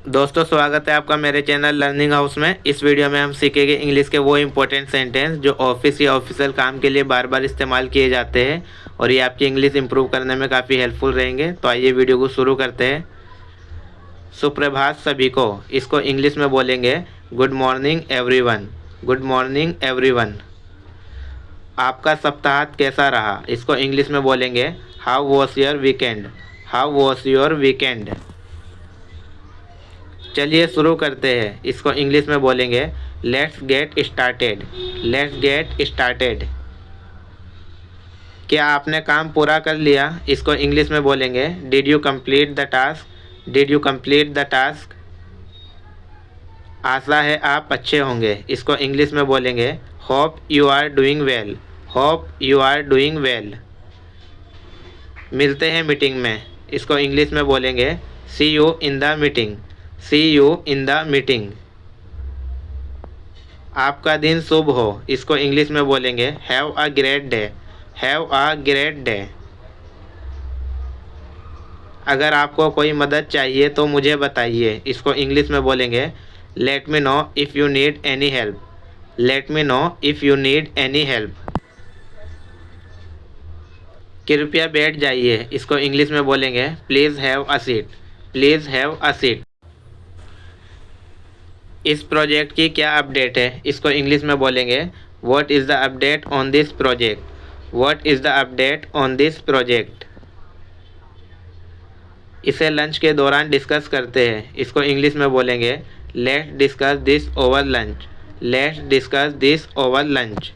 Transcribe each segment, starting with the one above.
दोस्तों, स्वागत है आपका मेरे चैनल लर्निंग हाउस में। इस वीडियो में हम सीखेंगे इंग्लिश के वो इंपॉर्टेंट सेंटेंस जो ऑफिस या ऑफिशियल काम के लिए बार बार इस्तेमाल किए जाते हैं और ये आपकी इंग्लिश इंप्रूव करने में काफ़ी हेल्पफुल रहेंगे। तो आइए वीडियो को शुरू करते हैं। सुप्रभात सभी को, इसको इंग्लिश में बोलेंगे good morning everyone. Good morning everyone. आपका सप्ताह कैसा रहा, इसको इंग्लिश में बोलेंगे how was your weekend. How was your weekend. चलिए शुरू करते हैं। इसको इंग्लिश में बोलेंगे let's get started. Let's get started. क्या आपने काम पूरा कर लिया, इसको इंग्लिश में बोलेंगे did you complete the task. Did you complete the task. आशा है आप अच्छे होंगे, इसको इंग्लिश में बोलेंगे hope you are doing well. Hope you are doing well. मिलते हैं मीटिंग में, इसको इंग्लिश में बोलेंगे see you in the meeting. See you in the meeting. आपका दिन शुभ हो, इसको इंग्लिश में बोलेंगे have a great day. Have a great day. अगर आपको कोई मदद चाहिए तो मुझे बताइए, इसको इंग्लिश में बोलेंगे let me know if you need any help. Let me know if you need any help. कृपया बैठ जाइए, इसको इंग्लिश में बोलेंगे please have a seat. Please have a seat. इस प्रोजेक्ट की क्या अपडेट है, इसको इंग्लिश में बोलेंगे what is the update on this project. What is the update on this project. इसे लंच के दौरान डिस्कस करते हैं, इसको इंग्लिश में बोलेंगे let's discuss this over lunch. Let's discuss this over lunch.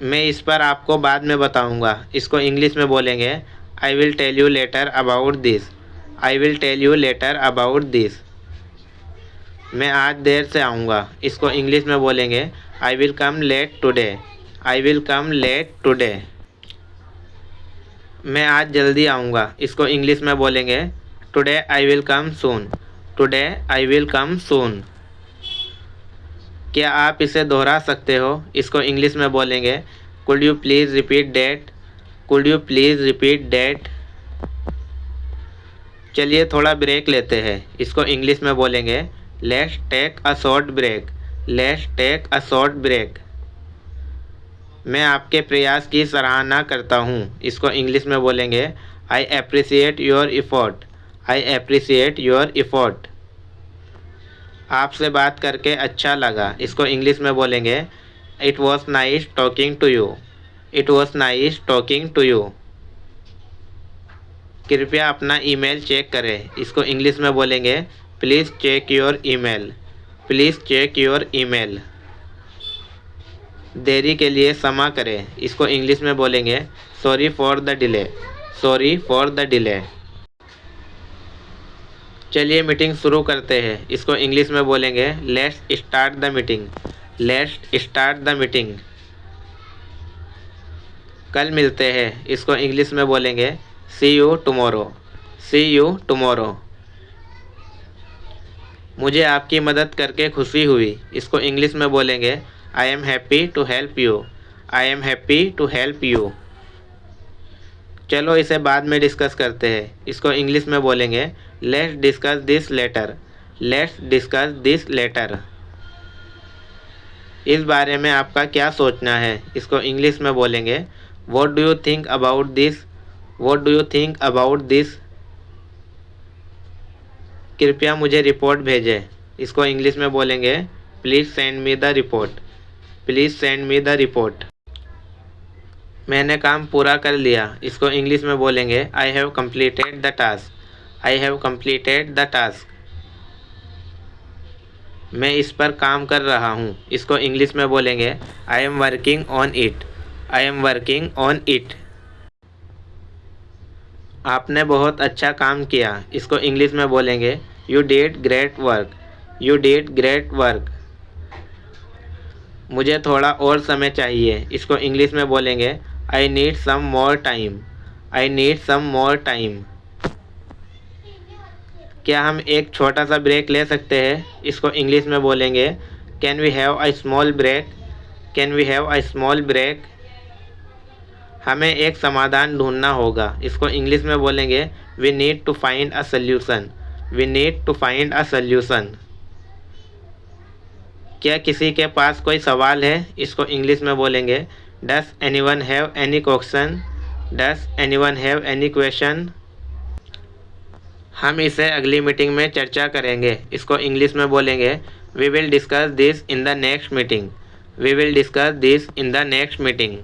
मैं इस पर आपको बाद में बताऊंगा, इसको इंग्लिश में बोलेंगे I will tell you later about this. I will tell you later about this. मैं आज देर से आऊँगा, इसको इंग्लिश में बोलेंगे I will come late today. I will come late today. मैं आज जल्दी आऊँगा, इसको इंग्लिश में बोलेंगे today I will come soon. Today I will come soon. क्या आप इसे दोहरा सकते हो, इसको इंग्लिश में बोलेंगे could you please repeat that. Could you please repeat that. चलिए थोड़ा ब्रेक लेते हैं, इसको इंग्लिश में बोलेंगे let's take a short break. Let's take a short break. मैं आपके प्रयास की सराहना करता हूँ, इसको इंग्लिश में बोलेंगे I appreciate your effort. I appreciate your effort. आपसे बात करके अच्छा लगा, इसको इंग्लिश में बोलेंगे it was nice talking to you. It was nice talking to you. कृपया अपना ईमेल चेक करें, इसको इंग्लिश में बोलेंगे please check your email. Please check your email. देरी के लिए क्षमा करें, इसको इंग्लिश में बोलेंगे sorry for the delay. Sorry for the delay. चलिए मीटिंग शुरू करते हैं, इसको इंग्लिश में बोलेंगे let's start the meeting. Let's start the meeting. कल मिलते हैं, इसको इंग्लिश में बोलेंगे see you tomorrow. See you tomorrow. मुझे आपकी मदद करके खुशी हुई, इसको इंग्लिश में बोलेंगे I am happy to help you. I am happy to help you. चलो इसे बाद में डिस्कस करते हैं, इसको इंग्लिश में बोलेंगे let's discuss this letter. Let's discuss this letter. इस बारे में आपका क्या सोचना है, इसको इंग्लिश में बोलेंगे what do you think about this. What do you think about this. कृपया मुझे रिपोर्ट भेजें, इसको इंग्लिश में बोलेंगे please send me the report. Please send me the report. मैंने काम पूरा कर लिया, इसको इंग्लिश में बोलेंगे I have completed the task. I have completed the task. मैं इस पर काम कर रहा हूँ, इसको इंग्लिश में बोलेंगे I am working on it. I am working on it. आपने बहुत अच्छा काम किया, इसको इंग्लिश में बोलेंगे you did great work. You did great work. मुझे थोड़ा और समय चाहिए, इसको इंग्लिश में बोलेंगे I need some more time. I need some more time. क्या हम एक छोटा सा ब्रेक ले सकते हैं, इसको इंग्लिश में बोलेंगे can we have a small break. Can we have a small break. हमें एक समाधान ढूंढना होगा, इसको इंग्लिश में बोलेंगे we need to find a solution. We need to find a solution. क्या किसी के पास कोई सवाल है? इसको इंग्लिश में बोलेंगे does anyone have any question? Does anyone have any question? हम इसे अगली मीटिंग में चर्चा करेंगे। इसको इंग्लिश में बोलेंगे we will discuss this in the next meeting. We will discuss this in the next meeting.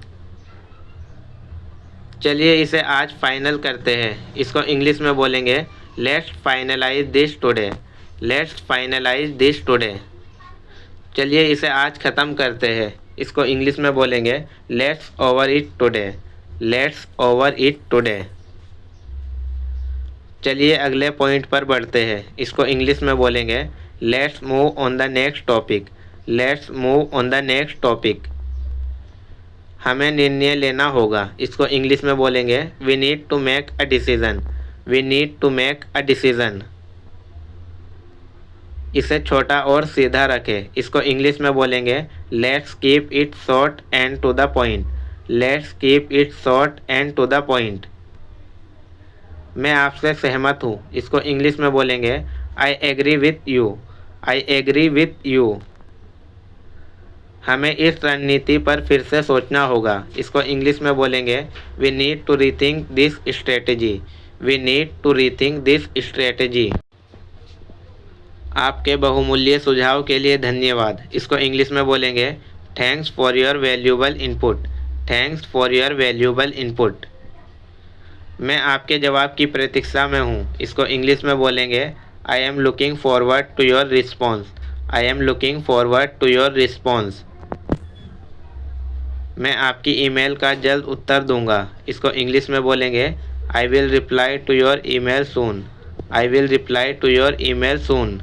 चलिए इसे आज फाइनल करते हैं। इसको इंग्लिश में बोलेंगे let's finalise this today. Let's finalise this today. चलिए इसे आज ख़त्म करते हैं। इसको इंग्लिश में बोलेंगे let's over it today. Let's over it today. चलिए अगले पॉइंट पर बढ़ते हैं। इसको इंग्लिश में बोलेंगे let's move on the next topic. Let's move on the next topic. हमें निर्णय लेना होगा। इसको इंग्लिश में बोलेंगे we need to make a decision. We need to make a decision. इसे छोटा और सीधा रखें। इसको इंग्लिश में बोलेंगे let's keep it short and to the point. Let's keep it short and to the point. मैं आपसे सहमत हूँ। इसको इंग्लिश में बोलेंगे आई agree with you. I agree with you. हमें इस रणनीति पर फिर से सोचना होगा। इसको इंग्लिश में बोलेंगे we need to rethink this strategy. We need to rethink this strategy. आपके बहुमूल्य सुझाव के लिए धन्यवाद। इसको इंग्लिश में बोलेंगे thanks for your valuable input. Thanks for your valuable input. मैं आपके जवाब की प्रतीक्षा में हूँ। इसको इंग्लिश में बोलेंगे I am looking forward to your response. I am looking forward to your response. मैं आपकी ईमेल का जल्द उत्तर दूंगा। इसको इंग्लिश में बोलेंगे I will reply to your email soon. I will reply to your email soon.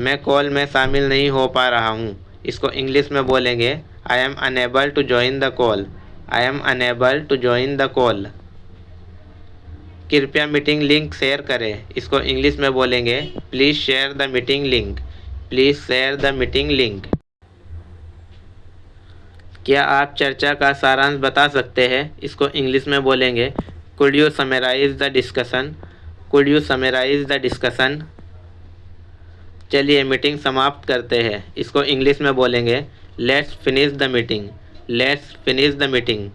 मैं कॉल में शामिल नहीं हो पा रहा हूँ। इसको इंग्लिश में बोलेंगे I am unable to join the call. I am unable to join the call. कृपया मीटिंग लिंक शेयर करें। इसको इंग्लिश में बोलेंगे please share the meeting link. Please share the meeting link. क्या आप चर्चा का सारांश बता सकते हैं? इसको इंग्लिश में बोलेंगे could you summarise the discussion. Could you summarise the discussion. चलिए मीटिंग समाप्त करते हैं। इसको इंग्लिश में बोलेंगे let's finish the meeting. Let's finish the meeting.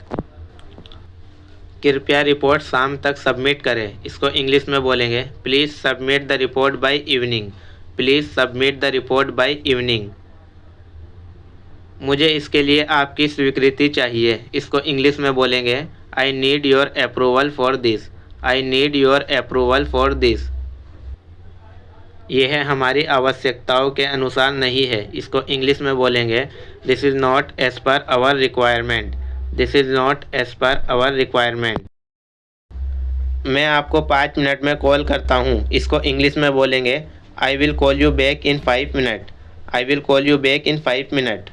कृपया रिपोर्ट शाम तक सबमिट करें। इसको इंग्लिश में बोलेंगे please submit the report by evening. Please submit the report by evening. मुझे इसके लिए आपकी स्वीकृति चाहिए। इसको इंग्लिश में बोलेंगे I need your approval for this. I need your approval for this. यह हमारी आवश्यकताओं के अनुसार नहीं है। इसको इंग्लिश में बोलेंगे this is not as per our requirement. This is not as per our requirement. मैं आपको 5 मिनट में कॉल करता हूँ। इसको इंग्लिश में बोलेंगे I will call you back in 5 minute. I will call you back in 5 minute.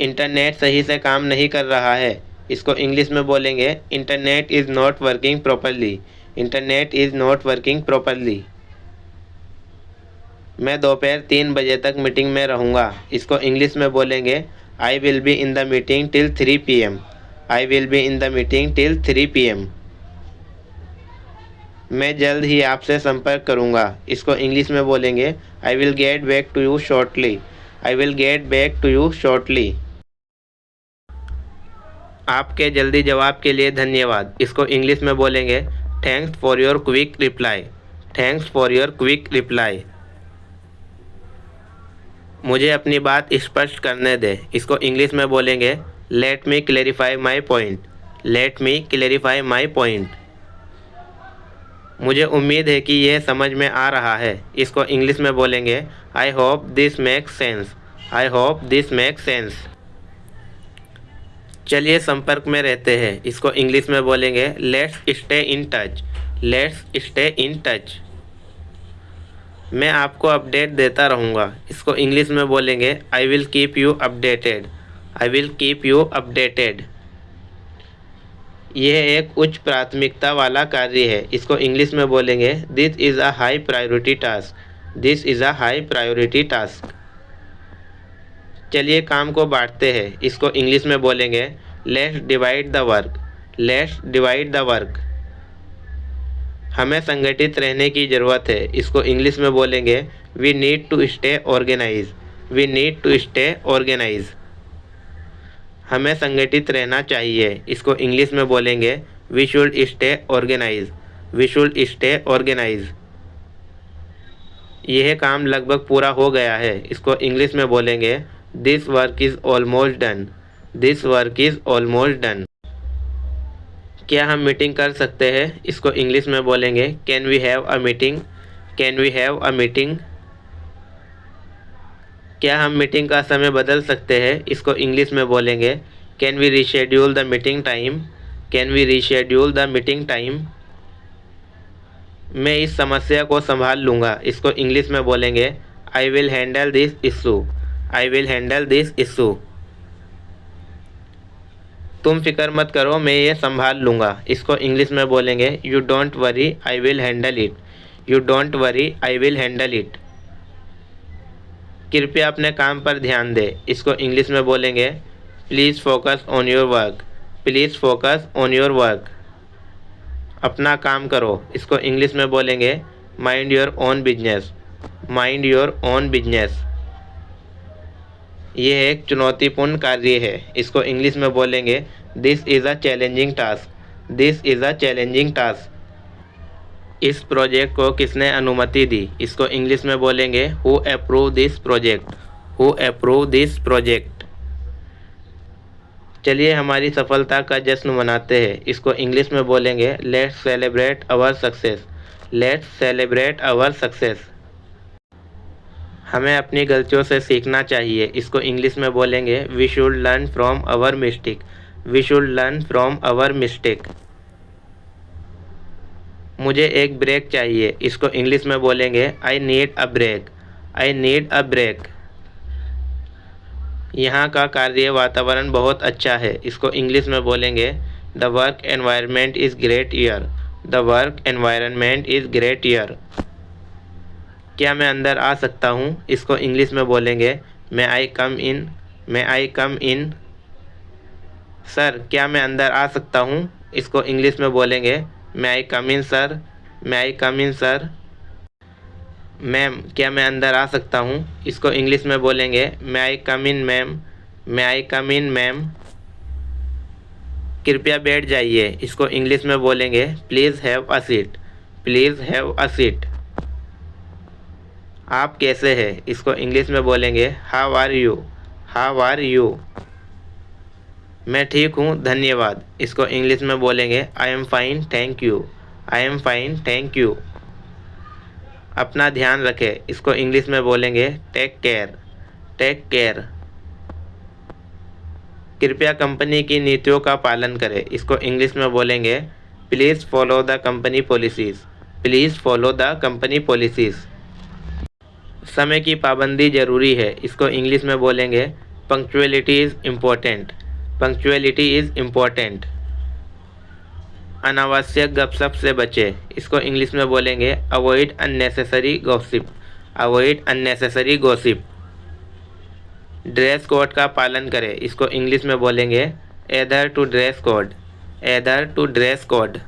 Internet सही से काम नहीं कर रहा है। इसको इंग्लिश में बोलेंगे internet is not working properly. Internet is not working properly. मैं दोपहर 3 बजे तक मीटिंग में रहूँगा। इसको इंग्लिश में बोलेंगे I will be in the meeting till 3 PM। I will be in the meeting till 3 PM। मैं जल्द ही आपसे संपर्क करूँगा। इसको इंग्लिश में बोलेंगे I will get back to you shortly. I will get back to you shortly. आपके जल्दी जवाब के लिए धन्यवाद। इसको इंग्लिश में बोलेंगे thanks for your quick reply. Thanks for your quick reply. मुझे अपनी बात स्पष्ट करने दें। इसको इंग्लिश में बोलेंगे let me clarify my point. Let me clarify my point. मुझे उम्मीद है कि यह समझ में आ रहा है। इसको इंग्लिश में बोलेंगे I hope this makes sense. I hope this makes sense. चलिए संपर्क में रहते हैं। इसको इंग्लिश में बोलेंगे let's stay in touch. Let's stay in touch. मैं आपको अपडेट देता रहूँगा। इसको इंग्लिश में बोलेंगे I will keep you updated. I will keep you updated. यह एक उच्च प्राथमिकता वाला कार्य है। इसको इंग्लिश में बोलेंगे this is a high priority task. This is a high priority task. चलिए काम को बांटते हैं। इसको इंग्लिश में बोलेंगे let's divide the work. Let's divide the work. हमें संगठित रहने की ज़रूरत है, इसको इंग्लिश में बोलेंगे we need to stay organise. We need to stay organise. हमें संगठित रहना चाहिए, इसको इंग्लिश में बोलेंगे we should stay organise. We should stay organise. यह काम लगभग पूरा हो गया है, इसको इंग्लिश में बोलेंगे this work is almost done. This work is almost done. क्या हम मीटिंग कर सकते हैं, इसको इंग्लिश में बोलेंगे can we have a meeting. Can we have a meeting. क्या हम मीटिंग का समय बदल सकते हैं, इसको इंग्लिश में बोलेंगे can we reschedule the meeting time. Can we reschedule the meeting time. मैं इस समस्या को संभाल लूँगा, इसको इंग्लिश में बोलेंगे I will handle this issue. I will handle this issue. तुम फिक्र मत करो, मैं ये संभाल लूँगा, इसको इंग्लिश में बोलेंगे you don't worry I will handle it. You don't worry I will handle it. कृपया अपने काम पर ध्यान दें, इसको इंग्लिश में बोलेंगे please focus on your work. Please focus on your work. अपना काम करो, इसको इंग्लिश में बोलेंगे mind your own business. Mind your own business. यह एक चुनौतीपूर्ण कार्य है, इसको इंग्लिश में बोलेंगे this is a challenging task. This is a challenging task. इस प्रोजेक्ट को किसने अनुमति दी, इसको इंग्लिश में बोलेंगे who approve this project. Who approve this project. चलिए हमारी सफलता का जश्न मनाते हैं, इसको इंग्लिश में बोलेंगे let's celebrate our success. Let's celebrate our success. हमें अपनी गलतियों से सीखना चाहिए, इसको इंग्लिश में बोलेंगे we should learn from our mistake. We should learn from our mistake. मुझे एक ब्रेक चाहिए, इसको इंग्लिश में बोलेंगे I need a break. I need a break. यहाँ का कार्य वातावरण बहुत अच्छा है, इसको इंग्लिश में बोलेंगे the work environment is great here. The work environment is great here. क्या मैं अंदर आ सकता हूँ, इसको इंग्लिश में बोलेंगे मे आई कम इन। मे आई कम इन। सर क्या मैं अंदर आ सकता हूँ, इसको इंग्लिश में बोलेंगे मे आई कम इन सर। मे आई कम इन सर। मैम क्या मैं अंदर आ सकता हूँ, इसको इंग्लिश में बोलेंगे मे आई कम इन मैम। मे आई कम इन मैम। कृपया बैठ जाइए, इसको इंग्लिश में बोलेंगे please have a seat. Please have a seat. आप कैसे हैं, इसको इंग्लिश में बोलेंगे how are you. How are you. मैं ठीक हूँ धन्यवाद, इसको इंग्लिश में बोलेंगे I am fine thank you. I am fine thank you. अपना ध्यान रखें, इसको इंग्लिश में बोलेंगे टेक केयर। Take care. कृपया कंपनी की नीतियों का पालन करें, इसको इंग्लिश में बोलेंगे please follow the company policies. Please follow the company policies. समय की पाबंदी ज़रूरी है, इसको इंग्लिश में बोलेंगे punctuality is important. Punctuality is important. अनावश्यक गपशप से बचें, इसको इंग्लिश में बोलेंगे avoid unnecessary gossip. Avoid unnecessary gossip. Dress code का पालन करें, इसको इंग्लिश में बोलेंगे adhere to dress code. Adhere to dress code.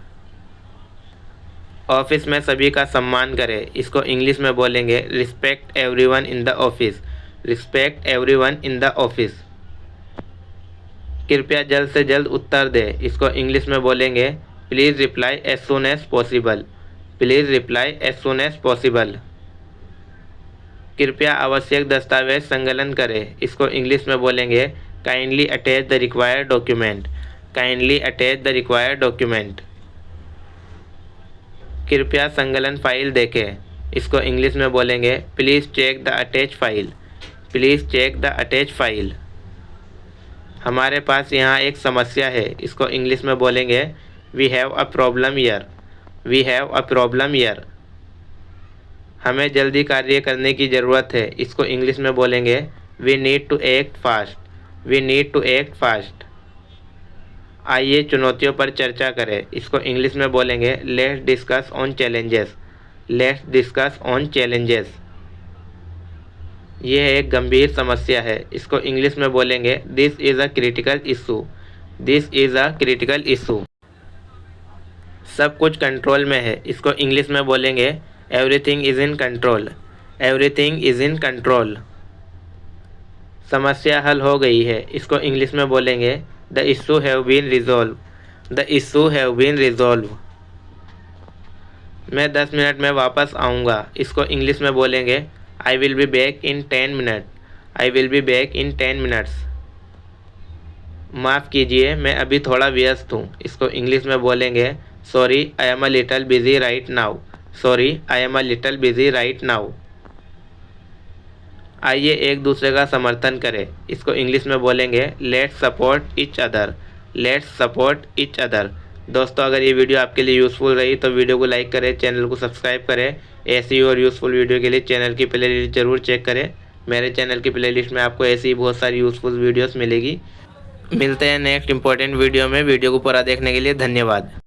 Office में सभी का सम्मान करें, इसको इंग्लिश में बोलेंगे respect everyone in the office. Respect everyone in the office. कृपया जल्द से जल्द उत्तर दें, इसको इंग्लिश में बोलेंगे please reply as soon as possible. Please reply as soon as possible. कृपया आवश्यक दस्तावेज संकलन करें, इसको इंग्लिश में बोलेंगे kindly attach the required document. Kindly attach the required document. कृपया संकलन फाइल देखें, इसको इंग्लिश में बोलेंगे please check the attach file. Please check the attach file. हमारे पास यहाँ एक समस्या है, इसको इंग्लिश में बोलेंगे we have a problem here. We have a problem here. हमें जल्दी कार्य करने की ज़रूरत है, इसको इंग्लिश में बोलेंगे we need to act fast. We need to act fast. आइए चुनौतियों पर चर्चा करें, इसको इंग्लिश में बोलेंगे let's discuss on challenges. Let's discuss on challenges. यह एक गंभीर समस्या है, इसको इंग्लिश में बोलेंगे this is a critical issue. This is a critical issue. सब कुछ कंट्रोल में है, इसको इंग्लिश में बोलेंगे everything is in control. Everything is in control. समस्या हल हो गई है, इसको इंग्लिश में बोलेंगे the issue have been resolve. The issue have been resolve. मैं 10 मिनट में वापस आऊँगा, इसको इंग्लिश में बोलेंगे I will be back in 10 minute. I will be back in 10 minutes. माफ़ कीजिए, मैं अभी थोड़ा व्यस्त हूँ, इसको इंग्लिश में बोलेंगे sorry I am a little busy right now. Sorry I am a little busy right now. आइए एक दूसरे का समर्थन करें, इसको इंग्लिश में बोलेंगे let's support each other. Let's support each other. दोस्तों, अगर ये वीडियो आपके लिए यूज़फुल रही तो वीडियो को लाइक करें, चैनल को सब्सक्राइब करें। ऐसी और यूज़फुल वीडियो के लिए चैनल की प्लेलिस्ट ज़रूर चेक करें। मेरे चैनल की प्लेलिस्ट में आपको ऐसी बहुत सारी यूज़फुल वीडियोस मिलेगी। मिलते हैं नेक्स्ट इंपॉर्टेंट वीडियो में। वीडियो को पूरा देखने के लिए धन्यवाद।